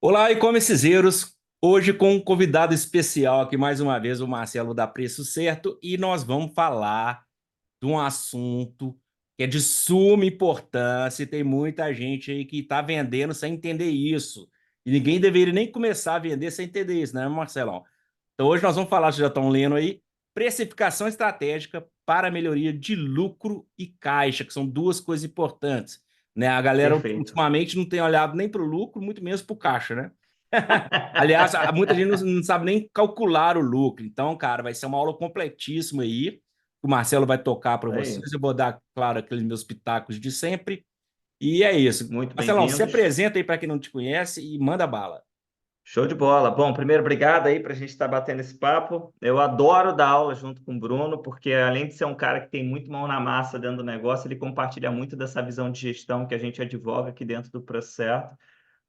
Olá, e-commercezeiros! Hoje com um convidado especial aqui mais uma vez, o Marcelo da Preço Certo, e nós vamos falar de um assunto que é de suma importância e tem muita gente aí que está vendendo sem entender isso. E ninguém deveria nem começar a vender sem entender isso, né, Marcelão? Então hoje nós vamos falar, vocês já estão lendo aí, precificação estratégica para melhoria de lucro e caixa, que são duas coisas importantes, né? A galera Perfeito. ultimamente não tem olhado nem para o lucro, muito menos para o caixa, né? Aliás, muita gente não sabe nem calcular o lucro. Então, cara, vai ser uma aula completíssima aí. O Marcelo vai tocar para Aí, vocês. Eu vou dar, claro, aqueles meus pitacos de sempre. E é isso. muito Marcelão, se bem-vindos. apresenta aí para quem não te conhece e manda bala. Show de bola. Bom, primeiro, obrigado aí para a gente estar batendo esse papo. Eu adoro dar aula junto com o Bruno, porque além de ser um cara que tem muito mão na massa dentro do negócio, ele compartilha muito dessa visão de gestão que a gente advoga aqui dentro do Preço Certo.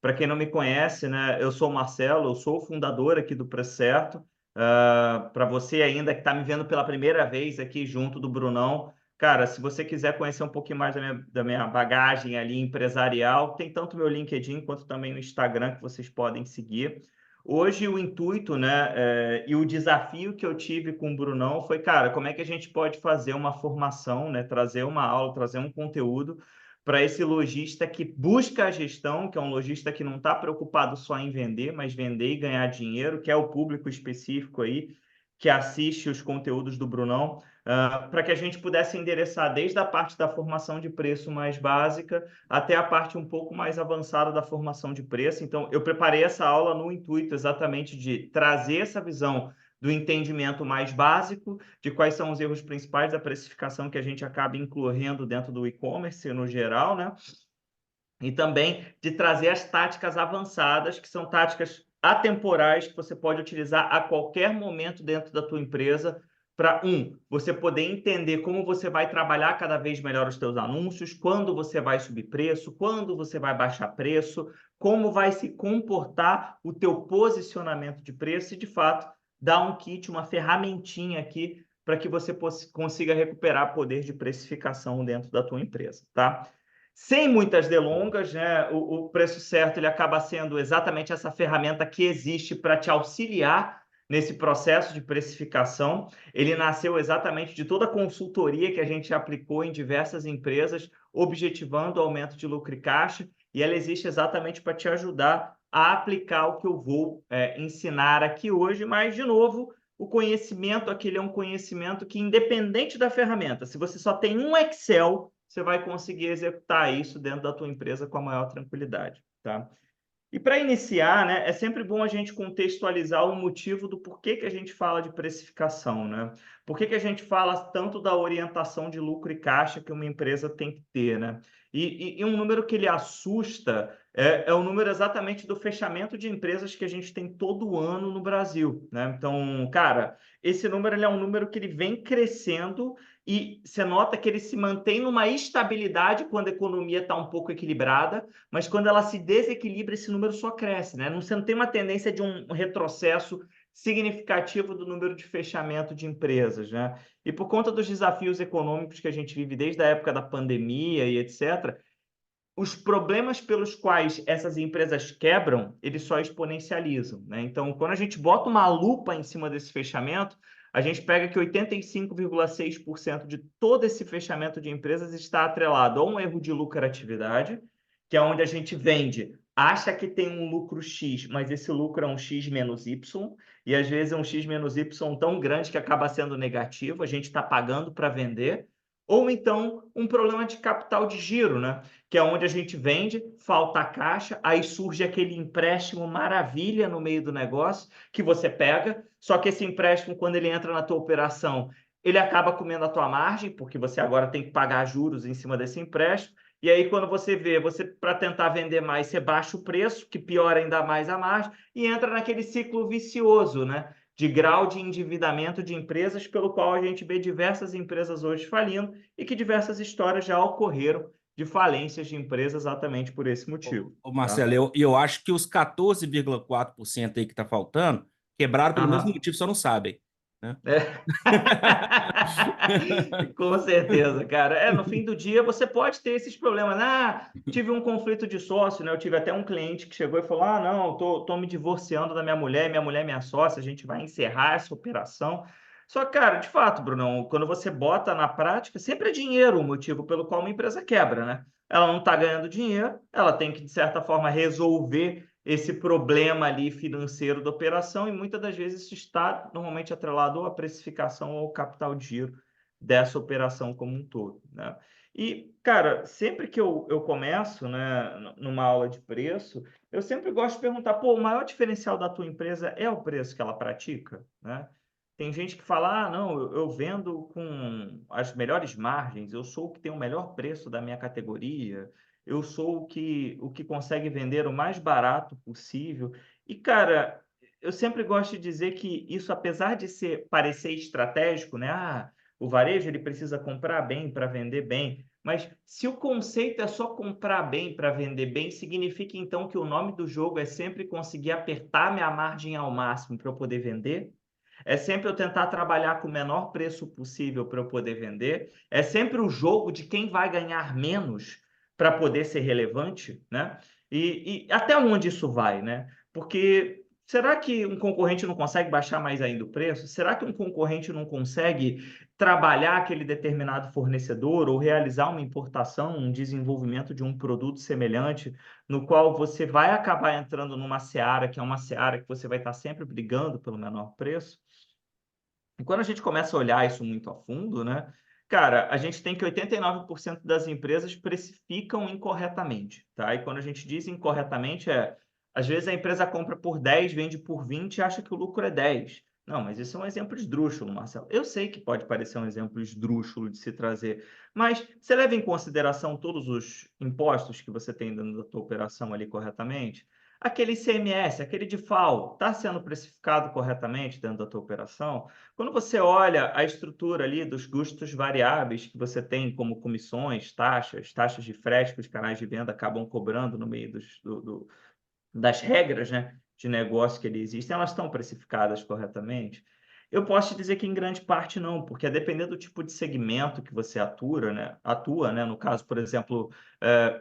Para quem não me conhece, né, eu sou o Marcelo, eu sou o fundador aqui do Preço Certo. Para você ainda que está me vendo pela primeira vez aqui junto do Brunão, cara, se você quiser conhecer um pouquinho mais da minha bagagem ali empresarial, tem tanto meu LinkedIn quanto também o Instagram que vocês podem seguir. Hoje o intuito, né, e o desafio que eu tive com o Brunão foi, cara, como é que a gente pode fazer uma formação, né, trazer uma aula, trazer um conteúdo para esse lojista que busca a gestão, que é um lojista que não está preocupado só em vender, mas vender e ganhar dinheiro, que é o público específico aí que assiste os conteúdos do Brunão, para que a gente pudesse endereçar desde a parte da formação de preço mais básica até a parte um pouco mais avançada da formação de preço. Então, eu preparei essa aula no intuito exatamente de trazer essa visão do entendimento mais básico de quais são os erros principais da precificação que a gente acaba incorrendo dentro do e-commerce no geral, né? E também de trazer as táticas avançadas, que são táticas atemporais que você pode utilizar a qualquer momento dentro da tua empresa para, você poder entender como você vai trabalhar cada vez melhor os teus anúncios, quando você vai subir preço, quando você vai baixar preço, como vai se comportar o teu posicionamento de preço e, de fato, dar um kit, uma ferramentinha aqui para que você consiga recuperar poder de precificação dentro da tua empresa, tá? Sem muitas delongas, né, o preço certo ele acaba sendo exatamente essa ferramenta que existe para te auxiliar nesse processo de precificação. Ele nasceu exatamente de toda a consultoria que a gente aplicou em diversas empresas, objetivando o aumento de lucro e caixa, e ela existe exatamente para te ajudar a aplicar o que eu vou ensinar aqui hoje, mas, de novo, o conhecimento aquele é um conhecimento que, independente da ferramenta, se você só tem um Excel, você vai conseguir executar isso dentro da tua empresa com a maior tranquilidade, tá? E para iniciar, né, é sempre bom a gente contextualizar o motivo do porquê que a gente fala de precificação, né? Por que que a gente fala tanto da orientação de lucro e caixa que uma empresa tem que ter, né? E um número que ele assusta é o número exatamente do fechamento de empresas que a gente tem todo ano no Brasil, né? Então, cara, esse número ele é um número que ele vem crescendo e você nota que ele se mantém numa estabilidade quando a economia está um pouco equilibrada, mas quando ela se desequilibra, esse número só cresce, né? Você não tem uma tendência de um retrocesso significativo do número de fechamento de empresas, né? E por conta dos desafios econômicos que a gente vive desde a época da pandemia e etc., os problemas pelos quais essas empresas quebram, eles só exponencializam, né? Então, quando a gente bota uma lupa em cima desse fechamento, a gente pega que 85,6% de todo esse fechamento de empresas está atrelado a um erro de lucratividade, que é onde a gente vende, acha que tem um lucro X, mas esse lucro é um X menos Y, e às vezes é um X menos Y tão grande que acaba sendo negativo, a gente está pagando para vender, ou então um problema de capital de giro, né? Que é onde a gente vende, falta a caixa, aí surge aquele empréstimo maravilha no meio do negócio que você pega, só que esse empréstimo, quando ele entra na tua operação, ele acaba comendo a tua margem, porque você agora tem que pagar juros em cima desse empréstimo, e aí quando você vê, você para tentar vender mais, você baixa o preço, que piora ainda mais a margem, e entra naquele ciclo vicioso, né? De grau de endividamento de empresas, pelo qual a gente vê diversas empresas hoje falindo e que diversas histórias já ocorreram de falências de empresas exatamente por esse motivo, Ô, tá? Marcelo, eu acho que os 14,4% aí que está faltando quebraram pelo mesmo Aham. motivo, só não sabem. né? É. Com certeza, cara. No fim do dia você pode ter esses problemas. Tive um conflito de sócio, né? Eu tive até um cliente que chegou e falou: não, tô me divorciando da minha mulher é minha sócia, a gente vai encerrar essa operação. Só que, cara, de fato, Brunão, quando você bota na prática, sempre é dinheiro o motivo pelo qual uma empresa quebra, né? Ela não está ganhando dinheiro, ela tem que, de certa forma, resolver esse problema ali financeiro da operação e muitas das vezes isso está normalmente atrelado à precificação ou ao capital de giro dessa operação como um todo, né? E, cara, sempre que eu começo, né, numa aula de preço, eu sempre gosto de perguntar, pô, o maior diferencial da tua empresa é o preço que ela pratica, né? Tem gente que fala, não, eu vendo com as melhores margens, eu sou o que tem o melhor preço da minha categoria, eu sou o que consegue vender o mais barato possível. E, cara, eu sempre gosto de dizer que isso, apesar de parecer estratégico, né? O varejo ele precisa comprar bem para vender bem. Mas se o conceito é só comprar bem para vender bem, significa então que o nome do jogo é sempre conseguir apertar minha margem ao máximo para eu poder vender? É sempre eu tentar trabalhar com o menor preço possível para eu poder vender. É sempre o jogo de quem vai ganhar menos para poder ser relevante, né? E até onde isso vai, né? Porque será que um concorrente não consegue baixar mais ainda o preço? Será que um concorrente não consegue trabalhar aquele determinado fornecedor ou realizar uma importação, um desenvolvimento de um produto semelhante, no qual você vai acabar entrando numa seara que é uma seara que você vai estar sempre brigando pelo menor preço? E quando a gente começa a olhar isso muito a fundo, né? Cara, a gente tem que 89% das empresas precificam incorretamente, tá? E quando a gente diz incorretamente, às vezes a empresa compra por 10, vende por 20 e acha que o lucro é 10. Não, mas isso é um exemplo esdrúxulo, Marcelo. Eu sei que pode parecer um exemplo esdrúxulo de se trazer, mas você leva em consideração todos os impostos que você tem dentro da tua operação ali corretamente? Aquele ICMS, aquele DIFAL, está sendo precificado corretamente dentro da tua operação? Quando você olha a estrutura ali dos custos variáveis que você tem, como comissões, taxas de frete que os canais de venda acabam cobrando no meio das regras, né, de negócio que ali existem, elas estão precificadas corretamente? Eu posso te dizer que em grande parte não, porque a depender do tipo de segmento que você atua, né, no caso, por exemplo,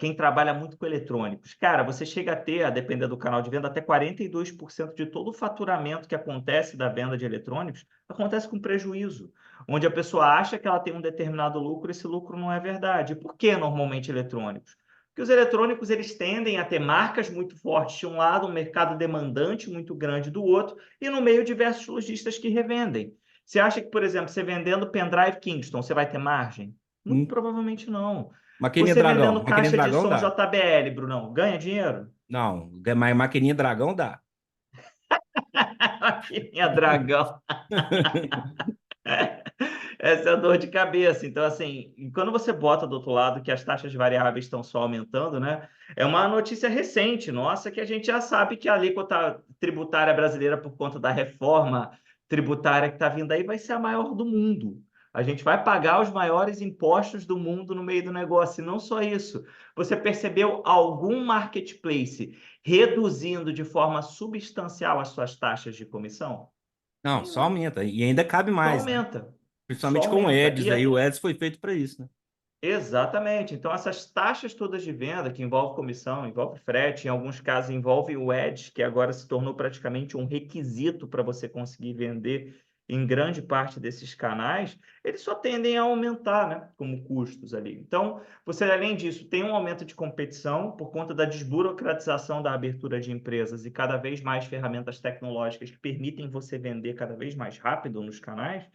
quem trabalha muito com eletrônicos, cara, você chega a ter, a depender do canal de venda, até 42% de todo o faturamento que acontece da venda de eletrônicos acontece com prejuízo, onde a pessoa acha que ela tem um determinado lucro e esse lucro não é verdade. Por que normalmente eletrônicos? Porque os eletrônicos eles tendem a ter marcas muito fortes de um lado, um mercado demandante muito grande do outro, e no meio diversos lojistas que revendem. Você acha que, por exemplo, você vendendo pendrive Kingston, você vai ter margem? Muito Hum, provavelmente não. Maquininha Você Dragão. vendendo Maquininha caixa de Dragão som dá. JBL, Brunão, ganha dinheiro? Não, mas maquininha Dragão dá. Aqui, minha dragão. Essa é a dor de cabeça. Então, assim, quando você bota do outro lado que as taxas variáveis estão só aumentando, né? É uma notícia recente, nossa, que a gente já sabe que a alíquota tributária brasileira, por conta da reforma tributária que está vindo aí, vai ser a maior do mundo. A gente vai pagar os maiores impostos do mundo no meio do negócio. E não só isso. Você percebeu algum marketplace reduzindo de forma substancial as suas taxas de comissão? Não, só Nenhum. aumenta. E ainda cabe Só mais, né? aumenta. Só Principalmente com o aumenta. Eds aí. O Eds foi feito para isso, né? Exatamente. Então, essas taxas todas de venda, que envolve comissão, envolve frete, em alguns casos envolve o edge, que agora se tornou praticamente um requisito para você conseguir vender em grande parte desses canais, eles só tendem a aumentar, né, como custos ali. Então, você, além disso, tem um aumento de competição por conta da desburocratização da abertura de empresas e cada vez mais ferramentas tecnológicas que permitem você vender cada vez mais rápido nos canais.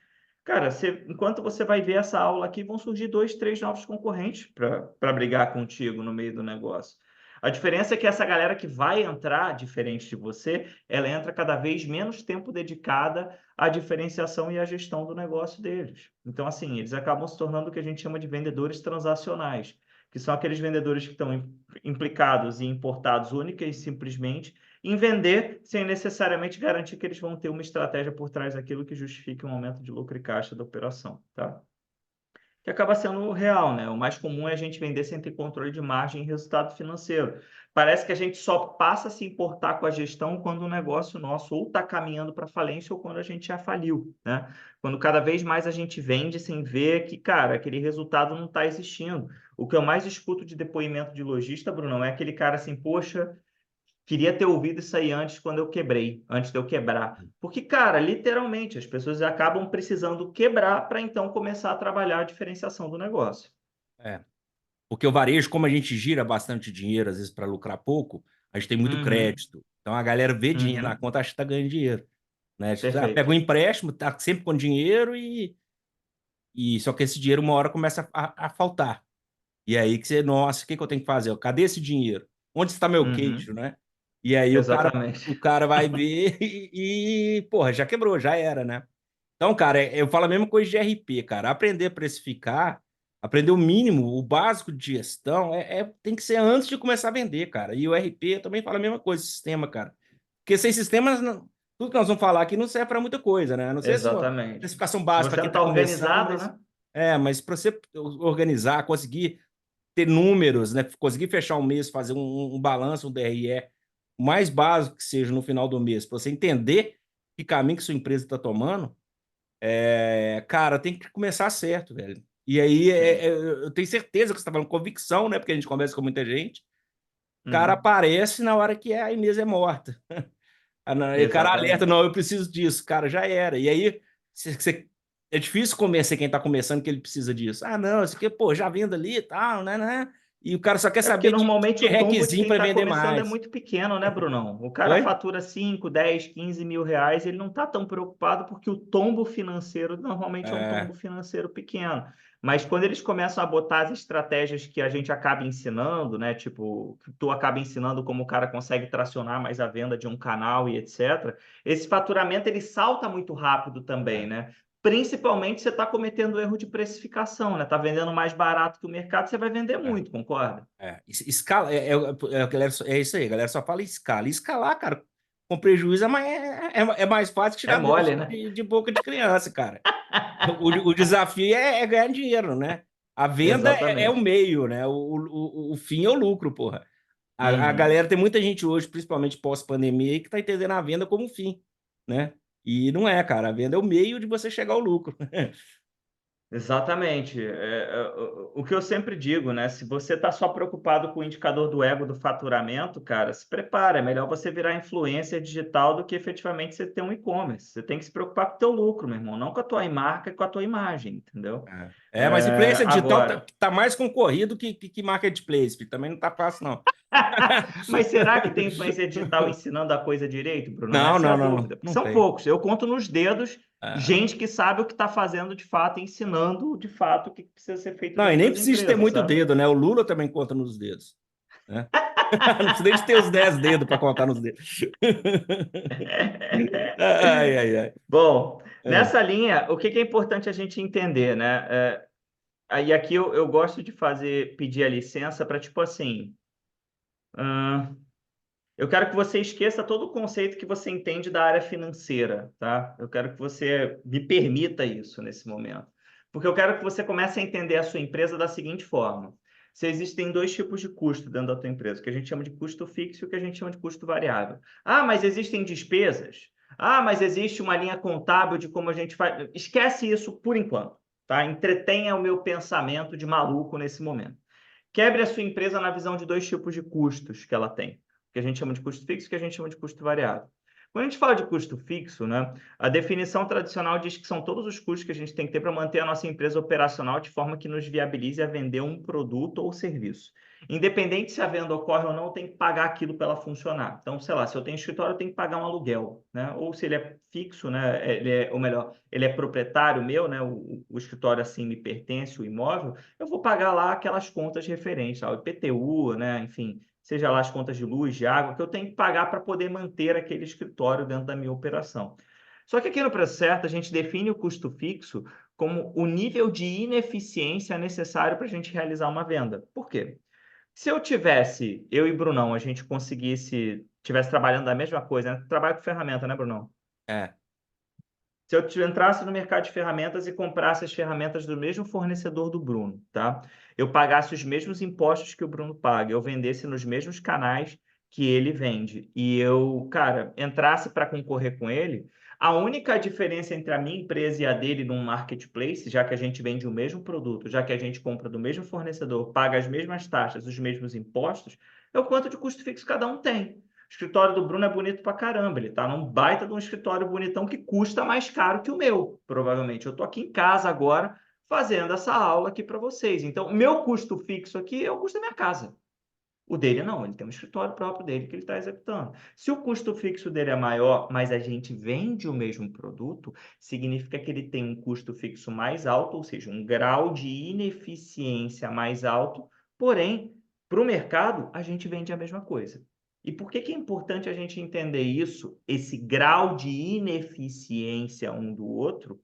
Cara, enquanto você vai ver essa aula aqui, vão surgir dois, três novos concorrentes para brigar contigo no meio do negócio. A diferença é que essa galera que vai entrar, diferente de você, ela entra cada vez menos tempo dedicada à diferenciação e à gestão do negócio deles. Então, assim, eles acabam se tornando o que a gente chama de vendedores transacionais, que são aqueles vendedores que estão implicados e importados única e simplesmente em vender sem necessariamente garantir que eles vão ter uma estratégia por trás daquilo que justifique um aumento de lucro e caixa da operação, tá? que acaba sendo real, né? O mais comum é a gente vender sem ter controle de margem e resultado financeiro. Parece que a gente só passa a se importar com a gestão quando o negócio nosso ou está caminhando para falência ou quando a gente já faliu, né? Quando cada vez mais a gente vende sem ver que, cara, aquele resultado não está existindo. O que eu mais escuto de depoimento de lojista, Bruno, é aquele cara assim, poxa, queria ter ouvido isso aí antes quando eu quebrei, antes de eu quebrar. Porque, cara, literalmente, as pessoas acabam precisando quebrar para então começar a trabalhar a diferenciação do negócio. É. Porque o varejo, como a gente gira bastante dinheiro, às vezes para lucrar pouco, a gente tem muito Uhum, crédito. Então a galera vê dinheiro na uhum, conta, acha que está ganhando dinheiro. Né? Pega perfeito. um empréstimo, tá sempre com dinheiro e só que esse dinheiro uma hora começa a faltar. E aí que você, nossa, o que que eu tenho que fazer? Cadê esse dinheiro? Onde está meu Uhum, queijo, né? E aí exatamente. o cara vai ver porra, já quebrou, já era, né? Então, cara, eu falo a mesma coisa de RP, cara. Aprender a precificar, aprender o mínimo, o básico de gestão, tem que ser antes de começar a vender, cara. E o RP eu também falo a mesma coisa, sistema, cara. Porque sem sistemas, tudo que nós vamos falar aqui não serve para muita coisa, né? A não sei se uma Exatamente. especificação Se básica você para não quem está está começando, organizado, mas né? mas para você organizar, conseguir ter números, né? Conseguir fechar um mês, fazer um balanço, um DRE, o mais básico que seja no final do mês, para você entender que caminho que sua empresa está tomando, cara, tem que começar certo, velho. E aí Sim. eu tenho certeza que você está falando convicção, né? Porque a gente conversa com muita gente. O cara Uhum, aparece na hora que a Inês é morta. Aí o cara alerta, exatamente. não, eu preciso disso, cara, já era. E aí é difícil convencer quem está começando que ele precisa disso. Ah, não, isso aqui, pô, já vendo ali e tal, né? E o cara só quer É porque saber normalmente de o tombo de requisito quem para está vender começando é mais. muito pequeno, né, Brunão? O cara Oi? fatura 5, 10, 15 mil reais, ele não está tão preocupado porque o tombo financeiro normalmente é um tombo É, financeiro pequeno. Mas quando eles começam a botar as estratégias que a gente acaba ensinando, né? Tipo, que tu acaba ensinando como o cara consegue tracionar mais a venda de um canal e etc. Esse faturamento ele salta muito rápido também, é, né? Principalmente se você está cometendo erro de precificação, né? Tá vendendo mais barato que o mercado, você vai vender é. muito, concorda? Escala, a galera, é isso aí, a galera só fala escala. Escalar, cara, com prejuízo é mais fácil que É tirar dente mole, né? de boca de criança, cara. O desafio é ganhar dinheiro, né? A venda é o Exatamente. meio, né? O fim é o lucro, porra. A Uhum. galera, tem muita gente hoje, principalmente pós-pandemia, aí, que tá entendendo a venda como fim, né? E não é, cara. A venda é o meio de você chegar ao lucro. Exatamente. O que eu sempre digo, né? Se você está só preocupado com o indicador do ego do faturamento, cara, se prepara. É melhor você virar influencer digital do que efetivamente você ter um e-commerce. Você tem que se preocupar com o teu lucro, meu irmão, não com a tua marca e com a tua imagem, entendeu? Mas influência digital Agora, tá mais concorrido que marketplace, filho. Também não tá fácil, não. mas será que tem influência digital ensinando a coisa direito, Bruno? Não, Essa é não, a não, dúvida. Porque não são tem. poucos. Eu conto nos dedos Ah, gente que sabe o que está fazendo de fato, ensinando de fato o que precisa ser feito não, e dentro nem das precisa ter empresas, muito sabe? dedo, né? O Lula também conta nos dedos, né? Não precisa nem de ter os 10 dedos para contar nos dedos. Ai, ai, ai. Bom, É, nessa linha, o que que é importante a gente entender, né? Aí aqui eu gosto de pedir a licença para tipo assim, eu quero que você esqueça todo o conceito que você entende da área financeira, tá? Eu quero que você me permita isso nesse momento. Porque eu quero que você comece a entender a sua empresa da seguinte forma. Se existem dois tipos de custo dentro da tua empresa, o que a gente chama de custo fixo e o que a gente chama de custo variável. Ah, mas existem despesas? Ah, mas existe uma linha contábil de como a gente faz. Esquece isso por enquanto, tá? Entretenha o meu pensamento de maluco nesse momento. Quebre a sua empresa na visão de dois tipos de custos que ela tem, que a gente chama de custo fixo e que a gente chama de custo variável. Quando a gente fala de custo fixo, né, a definição tradicional diz que são todos os custos que a gente tem que ter para manter a nossa empresa operacional de forma que nos viabilize a vender um produto ou serviço. Independente se a venda ocorre ou não, eu tenho que pagar aquilo para ela funcionar. Então, sei lá, se eu tenho escritório, eu tenho que pagar um aluguel, né? Ou se ele é fixo, né? Ou melhor, ele é proprietário meu, né? O escritório assim me pertence, o imóvel, eu vou pagar lá aquelas contas referentes ao IPTU, né? Enfim, seja lá as contas de luz, de água, que eu tenho que pagar para poder manter aquele escritório dentro da minha operação. Só que aqui no preço certo, a gente define o custo fixo como o nível de ineficiência necessário para a gente realizar uma venda. Por quê? Se eu e Brunão, a gente tivesse trabalhando da mesma coisa, né? Trabalho com ferramenta, né, Brunão? é. Se eu entrasse no mercado de ferramentas e comprasse as ferramentas do mesmo fornecedor do Bruno, tá? Eu pagasse os mesmos impostos que o Bruno paga, eu vendesse nos mesmos canais que ele vende, e eu, cara, entrasse para concorrer com ele, a única diferença entre a minha empresa e a dele num marketplace, já que a gente vende o mesmo produto, já que a gente compra do mesmo fornecedor, paga as mesmas taxas, os mesmos impostos, é o quanto de custo fixo cada um tem. O escritório do Bruno é bonito pra caramba. Ele tá num baita de um escritório bonitão que custa mais caro que o meu, provavelmente. Eu tô aqui em casa agora fazendo essa aula aqui para vocês. Então, o meu custo fixo aqui é o custo da minha casa. O dele não, ele tem um escritório próprio dele que ele está executando. Se o custo fixo dele é maior, mas a gente vende o mesmo produto, significa que ele tem um custo fixo mais alto, ou seja, um grau de ineficiência mais alto, porém, para o mercado, a gente vende a mesma coisa. E por que é importante a gente entender isso, esse grau de ineficiência um do outro?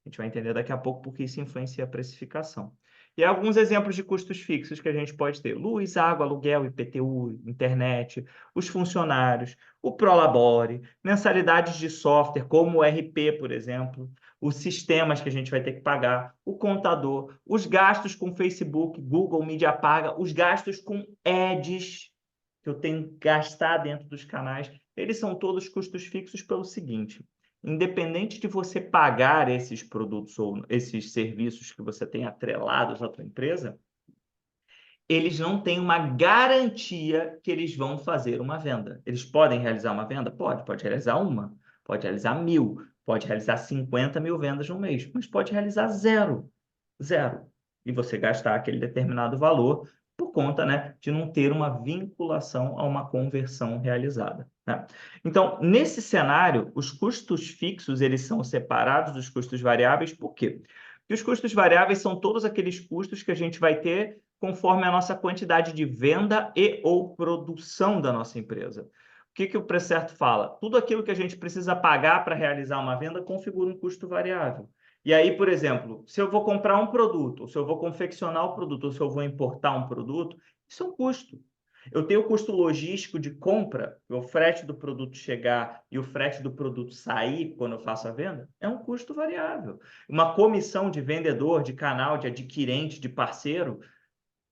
A gente vai entender daqui a pouco porque isso influencia a precificação. E alguns exemplos de custos fixos que a gente pode ter: luz, água, aluguel, IPTU, internet, os funcionários, o Prolabore, mensalidades de software, como o RP, por exemplo, os sistemas que a gente vai ter que pagar, o contador, os gastos com Facebook, Google, mídia paga, os gastos com ads que eu tenho que gastar dentro dos canais, eles são todos custos fixos pelo seguinte: independente de você pagar esses produtos ou esses serviços que você tem atrelados à tua empresa, eles não têm uma garantia que eles vão fazer uma venda. Eles podem realizar uma venda? Pode realizar uma, pode realizar 1.000, pode realizar 50.000 vendas no mês, mas pode realizar zero, zero. E você gastar aquele determinado valor por conta, né, de não ter uma vinculação a uma conversão realizada, né? Então, nesse cenário, os custos fixos, eles são separados dos custos variáveis, por quê? Porque os custos variáveis são todos aqueles custos que a gente vai ter conforme a nossa quantidade de venda e ou produção da nossa empresa. O que o Precerto fala? Tudo aquilo que a gente precisa pagar para realizar uma venda configura um custo variável. E aí, por exemplo, se eu vou comprar um produto, ou se eu vou confeccionar o produto, ou se eu vou importar um produto, isso é um custo. Eu tenho o custo logístico de compra, o frete do produto chegar e o frete do produto sair quando eu faço a venda, é um custo variável. Uma comissão de vendedor, de canal, de adquirente, de parceiro,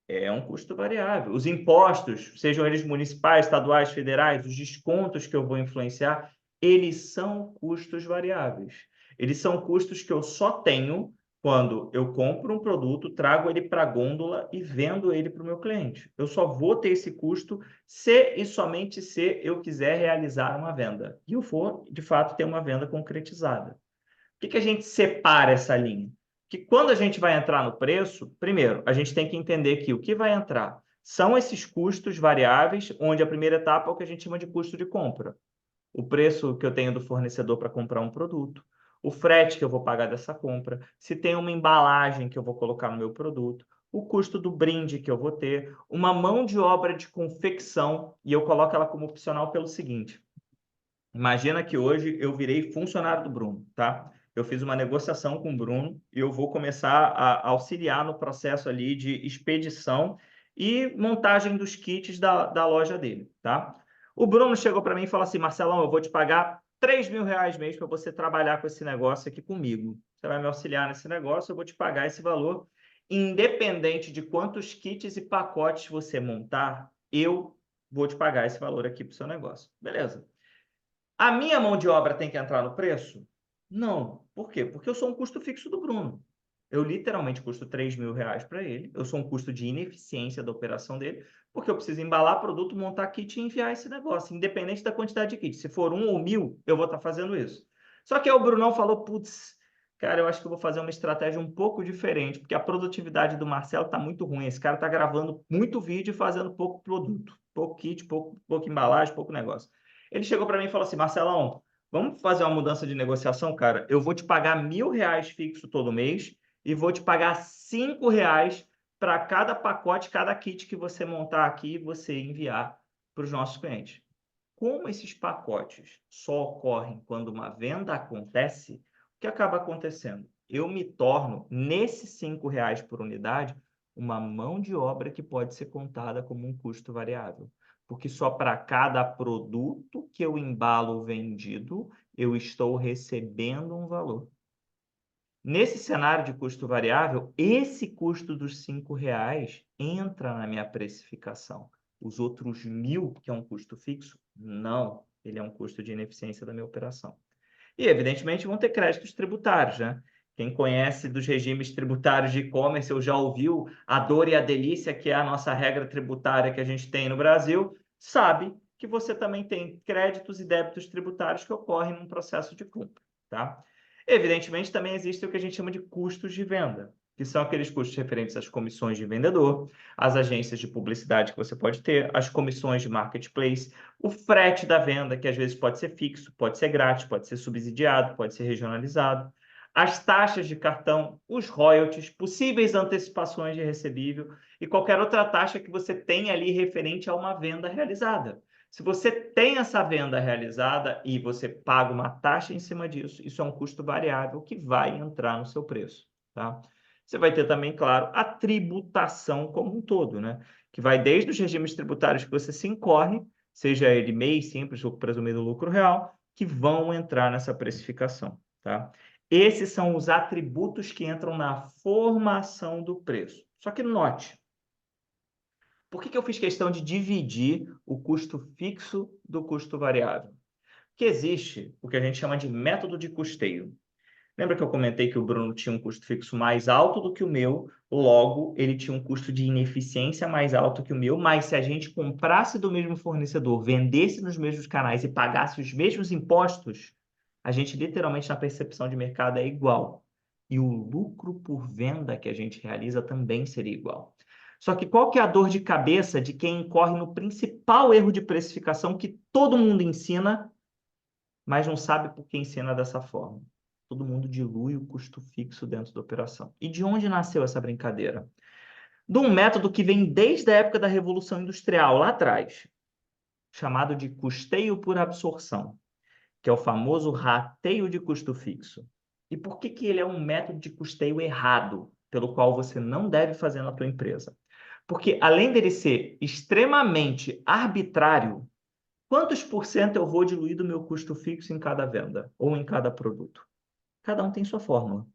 é um custo variável. Os impostos, sejam eles municipais, estaduais, federais, os descontos que eu vou influenciar, eles são custos variáveis. Eles são custos que eu só tenho quando eu compro um produto, trago ele para a gôndola e vendo ele para o meu cliente. Eu só vou ter esse custo se e somente se eu quiser realizar uma venda. E eu for, de fato, ter uma venda concretizada. Por que a gente separa essa linha? Que quando a gente vai entrar no preço, primeiro, a gente tem que entender que o que vai entrar são esses custos variáveis, onde a primeira etapa é o que a gente chama de custo de compra. O preço que eu tenho do fornecedor para comprar um produto, o frete que eu vou pagar dessa compra, se tem uma embalagem que eu vou colocar no meu produto, o custo do brinde que eu vou ter, uma mão de obra de confecção, e eu coloco ela como opcional pelo seguinte: imagina que hoje eu virei funcionário do Bruno, tá? Eu fiz uma negociação com o Bruno e eu vou começar a auxiliar no processo ali de expedição e montagem dos kits da loja dele, tá? O Bruno chegou para mim e falou assim: Marcelão, eu vou te pagar R$ 3.000 mês para você trabalhar com esse negócio aqui comigo. Você vai me auxiliar nesse negócio, eu vou te pagar esse valor. Independente de quantos kits e pacotes você montar, eu vou te pagar esse valor aqui para o seu negócio. Beleza. A minha mão de obra tem que entrar no preço? Não. Por quê? Porque eu sou um custo fixo do Bruno. Eu literalmente custo R$ 3.000 para ele. Eu sou um custo de ineficiência da operação dele, porque eu preciso embalar produto, montar kit e enviar esse negócio, independente da quantidade de kit. Se for 1 ou 1.000, eu vou estar fazendo isso. Só que aí o Brunão falou: putz, cara, eu acho que eu vou fazer uma estratégia um pouco diferente, porque a produtividade do Marcelo está muito ruim. Esse cara está gravando muito vídeo e fazendo pouco produto, pouco kit, pouco embalagem, pouco negócio. Ele chegou para mim e falou assim: Marcelão, vamos fazer uma mudança de negociação, cara? Eu vou te pagar R$ 1.000 fixo todo mês e vou te pagar R$ 5 para cada pacote, cada kit que você montar aqui e você enviar para os nossos clientes. Como esses pacotes só ocorrem quando uma venda acontece, o que acaba acontecendo? Eu me torno, nesses R$ 5 por unidade, uma mão de obra que pode ser contada como um custo variável. Porque só para cada produto que eu embalo vendido, eu estou recebendo um valor. Nesse cenário de custo variável, esse custo dos R$ 5 entra na minha precificação. Os outros 1.000, que é um custo fixo, não. Ele é um custo de ineficiência da minha operação. E, evidentemente, vão ter créditos tributários, né? Quem conhece dos regimes tributários de e-commerce, ou já ouviu a dor e a delícia, que é a nossa regra tributária que a gente tem no Brasil, sabe que você também tem créditos e débitos tributários que ocorrem num processo de compra, tá? Evidentemente, também existe o que a gente chama de custos de venda, que são aqueles custos referentes às comissões de vendedor, às agências de publicidade que você pode ter, às comissões de marketplace, o frete da venda, que às vezes pode ser fixo, pode ser grátis, pode ser subsidiado, pode ser regionalizado, as taxas de cartão, os royalties, possíveis antecipações de recebível e qualquer outra taxa que você tenha ali referente a uma venda realizada. Se você tem essa venda realizada e você paga uma taxa em cima disso, isso é um custo variável que vai entrar no seu preço, tá? Você vai ter também, claro, a tributação como um todo, né? Que vai desde os regimes tributários que você se incorre, seja ele MEI, simples ou presumido lucro real, que vão entrar nessa precificação, tá? Esses são os atributos que entram na formação do preço. Só que note, por que eu fiz questão de dividir o custo fixo do custo variável? Porque existe o que a gente chama de método de custeio. Lembra que eu comentei que o Bruno tinha um custo fixo mais alto do que o meu, logo ele tinha um custo de ineficiência mais alto que o meu, mas se a gente comprasse do mesmo fornecedor, vendesse nos mesmos canais e pagasse os mesmos impostos, a gente literalmente na percepção de mercado é igual. E o lucro por venda que a gente realiza também seria igual. Só que qual que é a dor de cabeça de quem incorre no principal erro de precificação que todo mundo ensina, mas não sabe por que ensina dessa forma? Todo mundo dilui o custo fixo dentro da operação. E de onde nasceu essa brincadeira? De um método que vem desde a época da Revolução Industrial, lá atrás, chamado de custeio por absorção, que é o famoso rateio de custo fixo. E por que que ele é um método de custeio errado, pelo qual você não deve fazer na tua empresa? Porque além dele ser extremamente arbitrário, quantos por cento eu vou diluir do meu custo fixo em cada venda ou em cada produto? Cada um tem sua fórmula.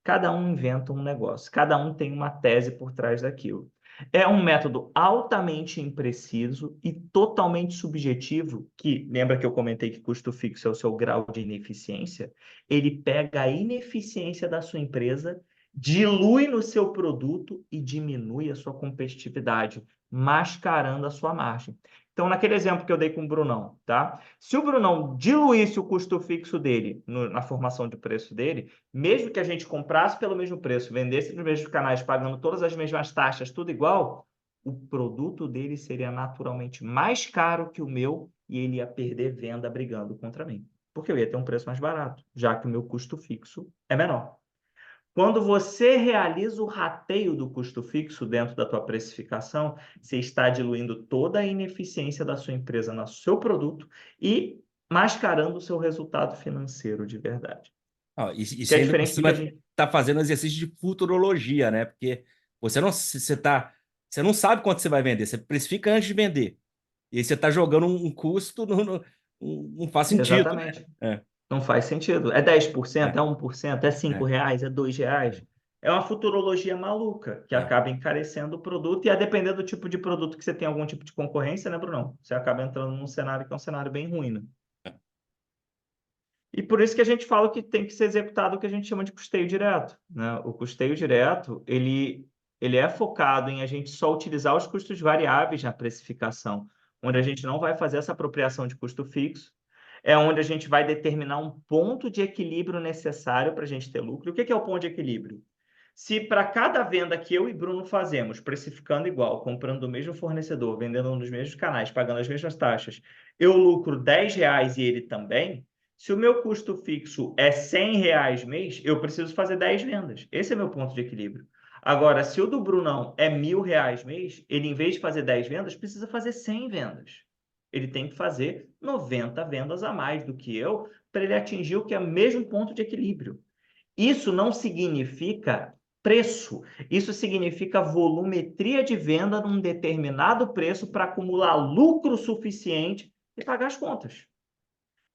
Cada um inventa um negócio. Cada um tem uma tese por trás daquilo. É um método altamente impreciso e totalmente subjetivo, que, lembra que eu comentei que custo fixo é o seu grau de ineficiência? Ele pega a ineficiência da sua empresa, dilui no seu produto e diminui a sua competitividade, mascarando a sua margem. Então, naquele exemplo que eu dei com o Brunão, tá? Se o Brunão diluísse o custo fixo dele na formação de preço dele, mesmo que a gente comprasse pelo mesmo preço, vendesse nos mesmos canais, pagando todas as mesmas taxas, tudo igual, o produto dele seria naturalmente mais caro que o meu e ele ia perder venda brigando contra mim. Porque eu ia ter um preço mais barato, já que o meu custo fixo é menor. Quando você realiza o rateio do custo fixo dentro da tua precificação, você está diluindo toda a ineficiência da sua empresa no seu produto e mascarando o seu resultado financeiro de verdade. Ó, Que isso é ainda por diferente do que cima a gente... tá fazendo exercício de futurologia, né? Porque você não sabe quanto você vai vender, você precifica antes de vender. E aí você tá jogando um custo, não faz sentido, né? Exatamente. Não faz sentido. É 10%, É, é 1%, é é, R$ 5, é R$ 2. É uma futurologia maluca que é. acaba encarecendo o produto e a depender do tipo de produto que você tem algum tipo de concorrência, né, Bruno? Você acaba entrando num cenário que é um cenário bem ruim, né? E por isso que a gente fala que tem que ser executado o que a gente chama de custeio direto, né? O custeio direto, ele é focado em a gente só utilizar os custos variáveis na precificação, onde a gente não vai fazer essa apropriação de custo fixo, é onde a gente vai determinar um ponto de equilíbrio necessário para a gente ter lucro. E o que é o ponto de equilíbrio? Se para cada venda que eu e Bruno fazemos, precificando igual, comprando do mesmo fornecedor, vendendo nos mesmos canais, pagando as mesmas taxas, eu lucro R$ 10 e ele também, se o meu custo fixo é R$ 100 mês, eu preciso fazer 10 vendas. Esse é meu ponto de equilíbrio. Agora, se o do Brunão é R$ 1.000 mês, ele, em vez de fazer 10 vendas, precisa fazer 100 vendas. Ele tem que fazer 90 vendas a mais do que eu para ele atingir o que é o mesmo ponto de equilíbrio. Isso não significa preço, isso significa volumetria de venda num determinado preço para acumular lucro suficiente e pagar as contas.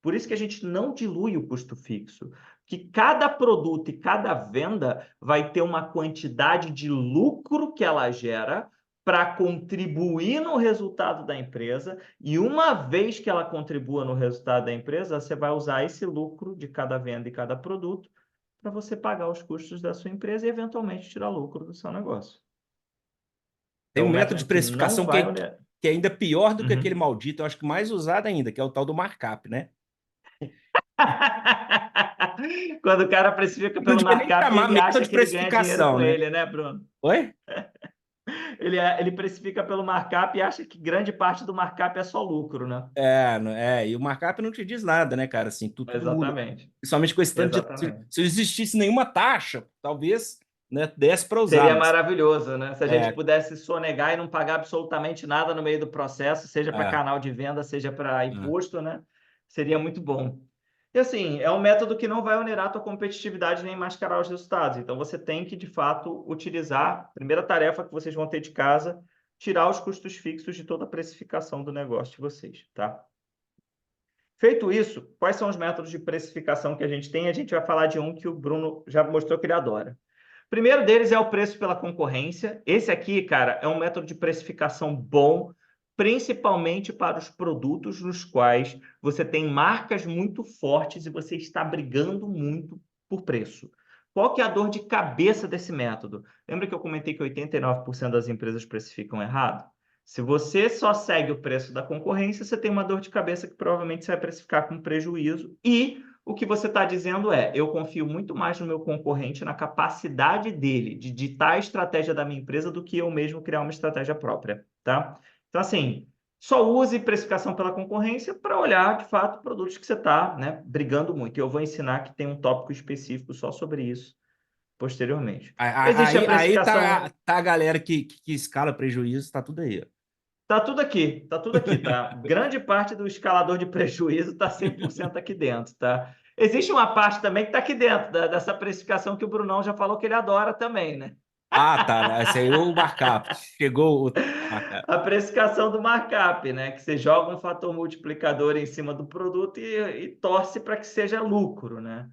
Por isso que a gente não dilui o custo fixo, que cada produto e cada venda vai ter uma quantidade de lucro que ela gera para contribuir no resultado da empresa, e uma vez que ela contribua no resultado da empresa, você vai usar esse lucro de cada venda e cada produto para você pagar os custos da sua empresa e eventualmente tirar lucro do seu negócio. Tem Então, um um método de método que não precificação vai... que é ainda pior do que aquele Uhum. maldito, eu acho que mais usado ainda, que é o tal do markup, né? Quando o cara precifica Não pelo devia nem markup, chamar ele método acha de que ele ganha dinheiro precificação, com né? ele, né, Bruno? Oi? Ele precifica pelo markup e acha que grande parte do markup é só lucro, né? E o markup não te diz nada, né, cara? Assim, tudo muda. Exatamente. Principalmente com esse tanto de. Exatamente. Se não existisse nenhuma taxa, talvez, né, desse para usar, Seria mas. maravilhoso, né? Se a gente É, pudesse sonegar e não pagar absolutamente nada no meio do processo, seja para é, canal de venda, seja para é. imposto, né? Seria muito bom. E assim, é um método que não vai onerar a tua competitividade nem mascarar os resultados. Então você tem que, de fato, utilizar, a primeira tarefa que vocês vão ter de casa, tirar os custos fixos de toda a precificação do negócio de vocês, tá? Feito isso, quais são os métodos de precificação que a gente tem? A gente vai falar de um que o Bruno já mostrou que ele adora. O primeiro deles é o preço pela concorrência. Esse aqui, cara, é um método de precificação bom, principalmente para os produtos nos quais você tem marcas muito fortes e você está brigando muito por preço. Qual que é a dor de cabeça desse método? Lembra que eu comentei que 89% das empresas precificam errado? Se você só segue o preço da concorrência, você tem uma dor de cabeça que provavelmente você vai precificar com prejuízo. E o que você está dizendo é: eu confio muito mais no meu concorrente, na capacidade dele de ditar a estratégia da minha empresa do que eu mesmo criar uma estratégia própria, tá? Então, assim, só use precificação pela concorrência para olhar, de fato, produtos que você está, né, brigando muito. E eu vou ensinar que tem um tópico específico só sobre isso posteriormente. Existe a Aí precificação. tá a galera que escala prejuízo, tá tudo aí, ó. Tá tudo aqui, tá? Grande parte do escalador de prejuízo está 100% aqui dentro, tá? Existe uma parte também que está aqui dentro dessa precificação que o Brunão já falou que ele adora também, né? Ah, tá. Esse aí é o markup. Chegou o markup. A precificação do markup, né? Que você joga um fator multiplicador em cima do produto e torce para que seja lucro, né?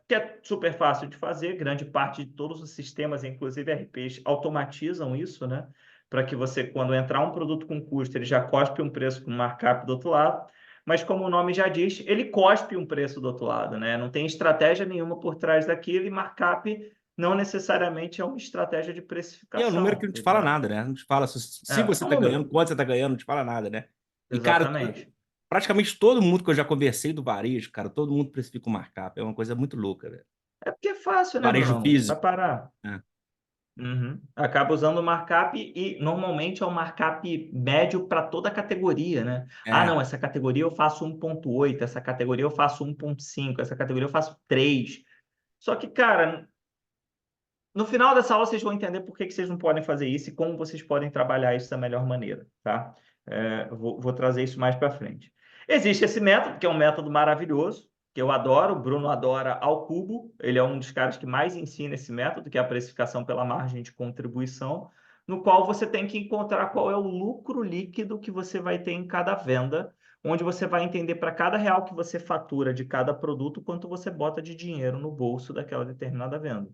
Que é super fácil de fazer, grande parte de todos os sistemas, inclusive RPs, automatizam isso, né? Para que você, quando entrar um produto com custo, ele já cospe um preço com markup do outro lado. Mas como o nome já diz, ele cospe um preço do outro lado, né? Não tem estratégia nenhuma por trás daquilo e markup não necessariamente é uma estratégia de E é o número que precificação. não te fala nada, né? Não te fala se É você um tá ganhando, número. quanto você tá ganhando, não te fala nada, né? E, cara, Exatamente. praticamente todo mundo que eu já conversei do varejo, cara, todo mundo precifica o markup. É uma coisa muito louca, velho. É porque é fácil, né, Varejo Brunão? Vai físico, parar. né? Uhum. Acaba usando o markup e normalmente é um markup médio para toda a categoria, né? Ah, É. não, essa categoria eu faço 1,8, essa categoria eu faço 1,5, essa categoria eu faço 3. Só que, cara, no final dessa aula vocês vão entender por que vocês não podem fazer isso e como vocês podem trabalhar isso da melhor maneira, tá? Eu vou trazer isso mais para frente. Existe esse método, que é um método maravilhoso, que eu adoro, o Bruno adora ao cubo, ele é um dos caras que mais ensina esse método, que é a precificação pela margem de contribuição, no qual você tem que encontrar qual é o lucro líquido que você vai ter em cada venda, onde você vai entender para cada real que você fatura de cada produto, quanto você bota de dinheiro no bolso daquela determinada venda.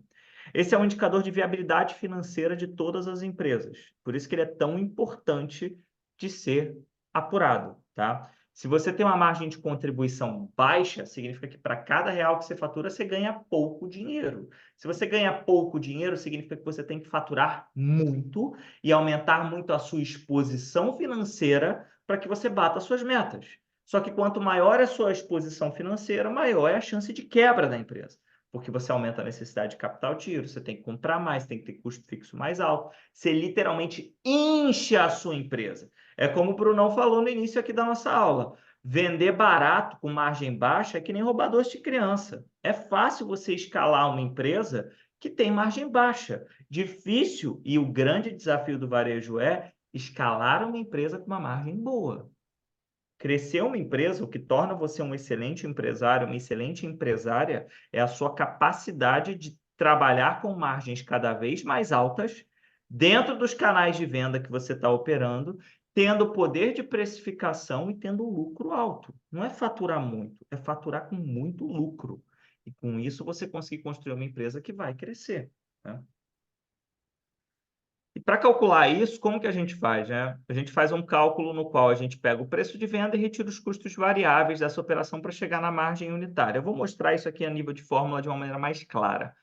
Esse é um indicador de viabilidade financeira de todas as empresas. Por isso que ele é tão importante de ser apurado, tá? Se você tem uma margem de contribuição baixa, significa que para cada real que você fatura, você ganha pouco dinheiro. Se você ganha pouco dinheiro, significa que você tem que faturar muito e aumentar muito a sua exposição financeira para que você bata as suas metas. Só que quanto maior é a sua exposição financeira, maior é a chance de quebra da empresa, porque você aumenta a necessidade de capital giro, você tem que comprar mais, tem que ter custo fixo mais alto, você literalmente incha a sua empresa. É como o Brunão falou no início aqui da nossa aula. Vender barato com margem baixa é que nem roubar doce de criança. É fácil você escalar uma empresa que tem margem baixa. Difícil, e o grande desafio do varejo é escalar uma empresa com uma margem boa. Crescer uma empresa, o que torna você um excelente empresário, uma excelente empresária, é a sua capacidade de trabalhar com margens cada vez mais altas dentro dos canais de venda que você está operando tendo poder de precificação e tendo lucro alto. Não é faturar muito, é faturar com muito lucro. E com isso você conseguir construir uma empresa que vai crescer, né? E para calcular isso, como que a gente faz, né? A gente faz um cálculo no qual a gente pega o preço de venda e retira os custos variáveis dessa operação para chegar na margem unitária. Eu vou mostrar isso aqui a nível de fórmula de uma maneira mais clara.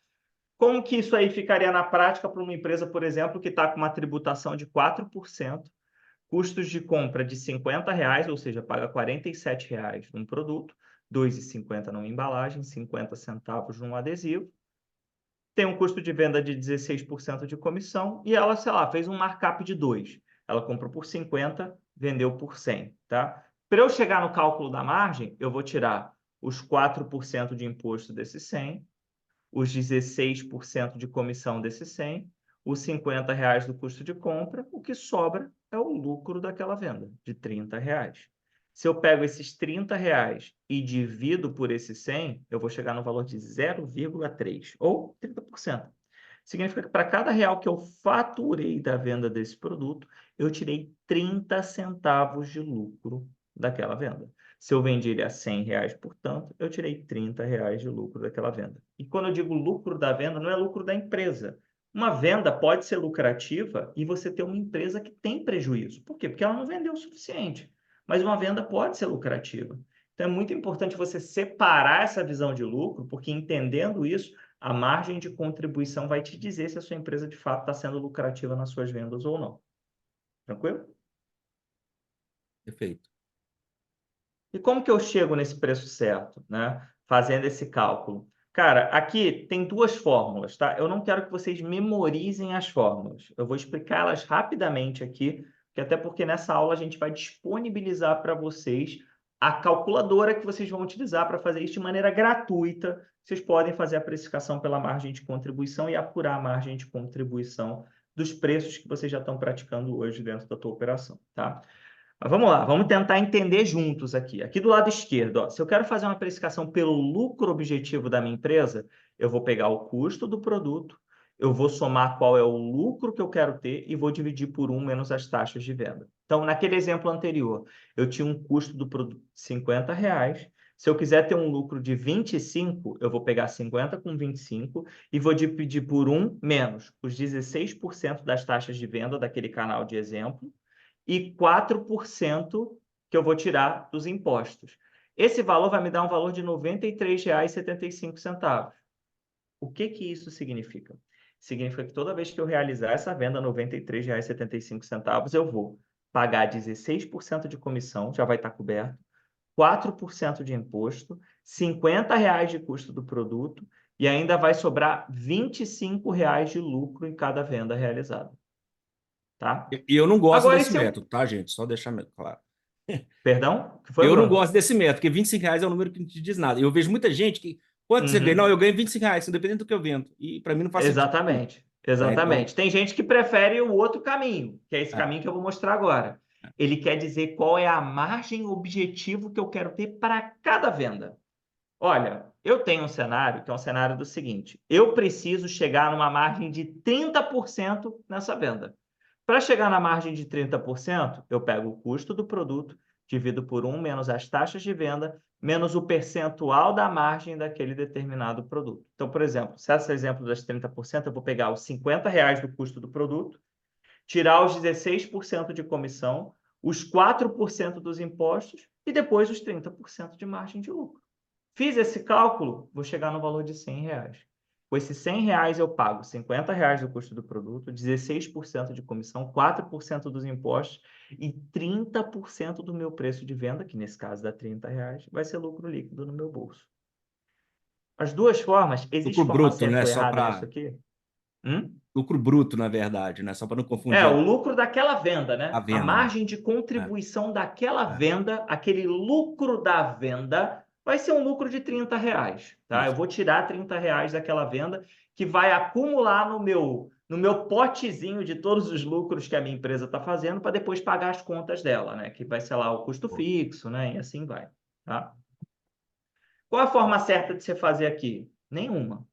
Como que isso aí ficaria na prática para uma empresa, por exemplo, que está com uma tributação de 4%, custos de compra de R$ 50, ou seja, paga R$ 47 num produto, R$ 2,50 numa embalagem, 50 centavos num adesivo, tem um custo de venda de 16% de comissão e ela, sei lá, fez um markup de 2. Ela comprou por 50, vendeu por 100, tá? Para eu chegar no cálculo da margem, eu vou tirar os 4% de imposto desse 100, os 16% de comissão desse 100, os R$ 50 do custo de compra, o que sobra é o lucro daquela venda, de R$ 30. Se eu pego esses R$ 30 e divido por esse 100, eu vou chegar no valor de 0,3, ou 30%. Significa que para cada real que eu faturei da venda desse produto, eu tirei 30 centavos de lucro daquela venda. Se eu vendi ele a R$ 100, portanto, eu tirei R$ 30 de lucro daquela venda. E quando eu digo lucro da venda, não é lucro da empresa. Uma venda pode ser lucrativa e você ter uma empresa que tem prejuízo. Por quê? Porque ela não vendeu o suficiente. Mas uma venda pode ser lucrativa. Então, é muito importante você separar essa visão de lucro, porque entendendo isso, a margem de contribuição vai te dizer se a sua empresa de fato está sendo lucrativa nas suas vendas ou não. Tranquilo? Perfeito. E como que eu chego nesse preço certo, né? Fazendo esse cálculo. Cara, aqui tem duas fórmulas, tá? Eu não quero que vocês memorizem as fórmulas. Eu vou explicá-las rapidamente aqui, que até porque nessa aula a gente vai disponibilizar para vocês a calculadora que vocês vão utilizar para fazer isso de maneira gratuita. Vocês podem fazer a precificação pela margem de contribuição e apurar a margem de contribuição dos preços que vocês já estão praticando hoje dentro da tua operação, tá? Mas vamos lá, vamos tentar entender juntos aqui. Aqui do lado esquerdo, ó, se eu quero fazer uma precificação pelo lucro objetivo da minha empresa, eu vou pegar o custo do produto, eu vou somar qual é o lucro que eu quero ter e vou dividir por 1 menos as taxas de venda. Então, naquele exemplo anterior, eu tinha um custo do produto de R$ 50. Se eu quiser ter um lucro de 25, eu vou pegar 50 com 25 e vou dividir por 1 menos os 16% das taxas de venda daquele canal de exemplo e 4% que eu vou tirar dos impostos. Esse valor vai me dar um valor de R$ 93,75. O que que isso significa? Significa que toda vez que eu realizar essa venda, R$ 93,75, eu vou pagar 16% de comissão, já vai estar coberto, 4% de imposto, R$ 50 de custo do produto e ainda vai sobrar R$ 25 de lucro em cada venda realizada. Tá? E eu não gosto Agora, e desse se eu... método, tá, gente? Só deixar claro. Perdão? O que foi, Eu não Bruno? gosto desse método, porque R$ 25 é um número que não te diz nada. Eu vejo muita gente que, quanto você ganha? Não, Uhum. eu ganho R$ 25, independente do que eu vendo. E para mim não faz sentido nenhum, Exatamente, tá? Então, exatamente. Tem gente que prefere o outro caminho, que é esse é, caminho que eu vou mostrar agora. Ele quer dizer qual é a margem objetivo que eu quero ter para cada venda. Olha, eu tenho um cenário que é um cenário do seguinte: eu preciso chegar numa margem de 30% nessa venda. Para chegar na margem de 30%, eu pego o custo do produto, divido por 1 menos as taxas de venda, menos o percentual da margem daquele determinado produto. Então, por exemplo, se esse exemplo das 30%, eu vou pegar os R$ 50 do custo do produto, tirar os 16% de comissão, os 4% dos impostos e depois os 30% de margem de lucro. Fiz esse cálculo, vou chegar no valor de R$ 100. Com esses R$ 100 eu pago R$ 50 do custo do produto, 16% de comissão, 4% dos impostos e 30% do meu preço de venda, que nesse caso dá R$ 30, vai ser lucro líquido no meu bolso. As duas formas, existe lucro forma bruto, certa né? ou Só errada nisso para aqui? Hum? lucro bruto, na verdade, né? Só para não É, confundir o lucro daquela venda, a né? A venda, né? margem de É, contribuição daquela é, venda, aquele lucro da venda, vai ser um lucro de R$ 30, tá? Eu isso. vou tirar R$ 30 daquela venda, que vai acumular no meu potezinho de todos os lucros que a minha empresa está fazendo, para depois pagar as contas dela, né? Que vai ser lá o custo Pô, fixo, né? E assim vai, tá? Qual a forma certa de você fazer aqui? Nenhuma.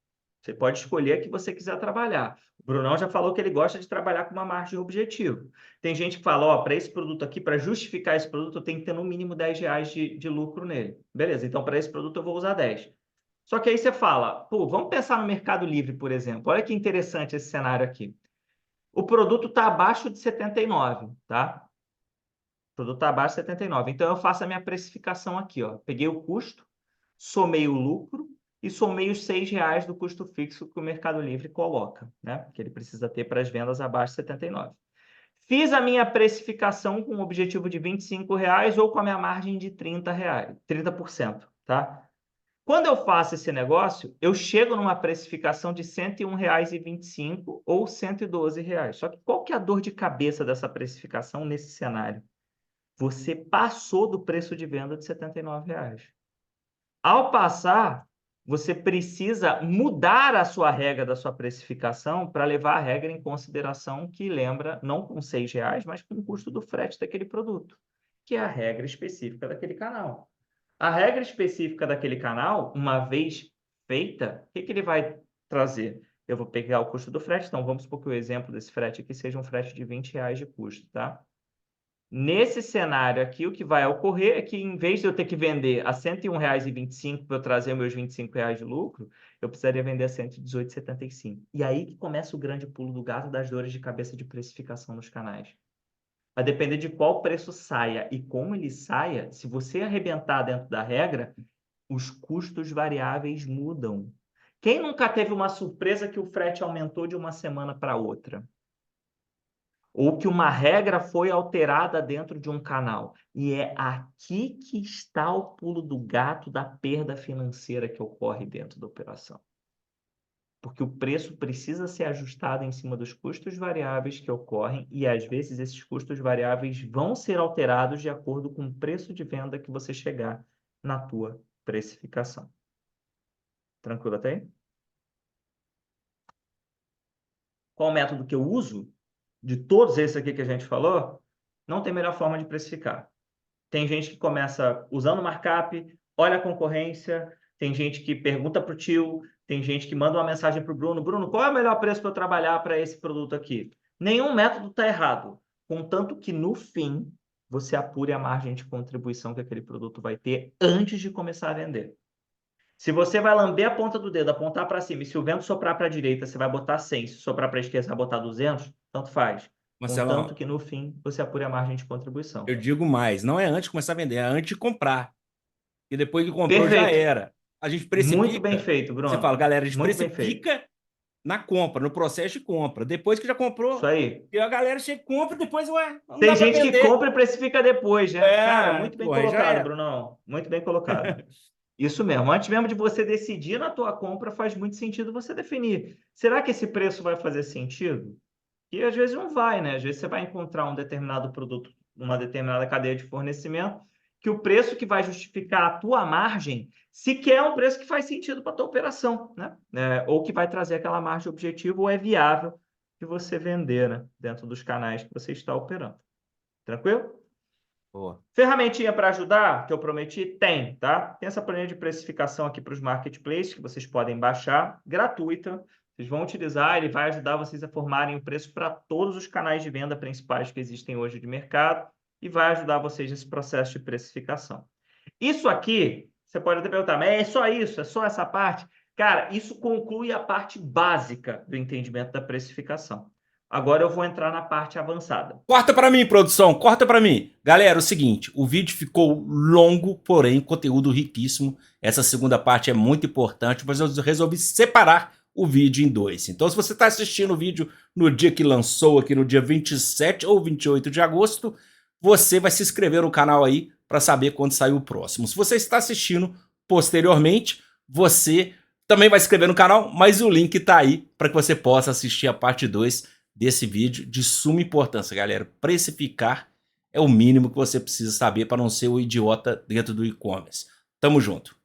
Você pode escolher a que você quiser trabalhar. O Brunão já falou que ele gosta de trabalhar com uma margem de objetivo. Tem gente que fala, ó, para esse produto aqui, para justificar esse produto, eu tenho que ter no mínimo R$ 10 de lucro nele. Beleza, então para esse produto eu vou usar 10. Só que aí você fala, pô, vamos pensar no Mercado Livre, por exemplo. Olha que interessante esse cenário aqui. O produto está abaixo de 79, tá? O produto está abaixo de 79. Então eu faço a minha precificação aqui, ó. Peguei o custo, somei o lucro e somei os R$ 6 do custo fixo que o Mercado Livre coloca, né? Que ele precisa ter para as vendas abaixo de 79. Fiz a minha precificação com o objetivo de R$ 25 ou com a minha margem de R$ 30%, tá? Quando eu faço esse negócio, eu chego numa precificação de R$ 101,25 ou R$ 112. Só que qual que é a dor de cabeça dessa precificação nesse cenário? Você passou do preço de venda de R$ 79. Ao passar, você precisa mudar a sua regra da sua precificação para levar a regra em consideração que lembra, não com R$ 6, mas com o custo do frete daquele produto, que é a regra específica daquele canal. A regra específica daquele canal, uma vez feita, o que ele vai trazer? Eu vou pegar o custo do frete, então vamos supor que o exemplo desse frete aqui seja um frete de R$ 20 de custo, tá? Nesse cenário aqui, o que vai ocorrer é que, em vez de eu ter que vender a R$ 101,25 para eu trazer meus R$ 25 de lucro, eu precisaria vender a R$ 118,75. E aí que começa o grande pulo do gato das dores de cabeça de precificação nos canais. Vai depender de qual preço saia e como ele saia, se você arrebentar dentro da regra, os custos variáveis mudam. Quem nunca teve uma surpresa que o frete aumentou de uma semana para outra? Ou que uma regra foi alterada dentro de um canal? E é aqui que está o pulo do gato da perda financeira que ocorre dentro da operação. Porque o preço precisa ser ajustado em cima dos custos variáveis que ocorrem e, às vezes, esses custos variáveis vão ser alterados de acordo com o preço de venda que você chegar na tua precificação. Tranquilo até aí? Qual o método que eu uso? De todos esses aqui que a gente falou, não tem melhor forma de precificar. Tem gente que começa usando markup, olha a concorrência, tem gente que pergunta para o tio, tem gente que manda uma mensagem para o Bruno, Bruno, qual é o melhor preço para eu trabalhar para esse produto aqui? Nenhum método está errado, contanto que no fim você apure a margem de contribuição que aquele produto vai ter antes de começar a vender. Se você vai lamber a ponta do dedo, apontar para cima, e se o vento soprar para a direita, você vai botar 100, se soprar para a esquerda, você vai botar 200, tanto faz. Marcelão, Contanto que no fim você apure a margem de contribuição. eu digo mais, não é antes de começar a vender, é antes de comprar. E depois que comprou, já Perfeito. era. A gente Muito bem precifica, feito, você fala, Bruno. galera, a gente Muito bem feito. precifica na compra, no processo de compra. Depois que já Isso comprou, aí. e a galera chega e compra, depois, ué, não Tem dá para gente que vender. compra e precifica depois, né? Cara, É, muito bem pô, aí já colocado, era. Brunão. Muito bem colocado. Isso mesmo. Antes mesmo de você decidir na tua compra, faz muito sentido você definir. Será que esse preço vai fazer sentido? E às vezes não vai, né? Às vezes você vai encontrar um determinado produto, uma determinada cadeia de fornecimento, que o preço que vai justificar a tua margem sequer é um preço que faz sentido para a tua operação, né? Ou que vai trazer aquela margem objetivo, ou é viável de você vender, né? Dentro dos canais que você está operando. Tranquilo? Pô, Ferramentinha para ajudar, que eu prometi? Tem, tá? Tem essa planilha de precificação aqui para os marketplaces, que vocês podem baixar, gratuita. Vocês vão utilizar, ele vai ajudar vocês a formarem o preço para todos os canais de venda principais que existem hoje de mercado e vai ajudar vocês nesse processo de precificação. Isso aqui, você pode até perguntar, mas é só isso? É só essa parte? Cara, isso conclui a parte básica do entendimento da precificação. Agora eu vou entrar na parte avançada. corta para mim, produção, corta para mim. Galera, é o seguinte, o vídeo ficou longo, porém conteúdo riquíssimo. Essa segunda parte é muito importante, mas eu resolvi separar o vídeo em dois. Então, se você está assistindo o vídeo no dia que lançou, aqui no dia 27 ou 28 de agosto, você vai se inscrever no canal aí para saber quando sair o próximo. Se você está assistindo posteriormente, você também vai se inscrever no canal, mas o link está aí para que você possa assistir a parte 2 desse vídeo de suma importância, galera. Precificar é o mínimo que você precisa saber para não ser o idiota dentro do e-commerce. Tamo junto.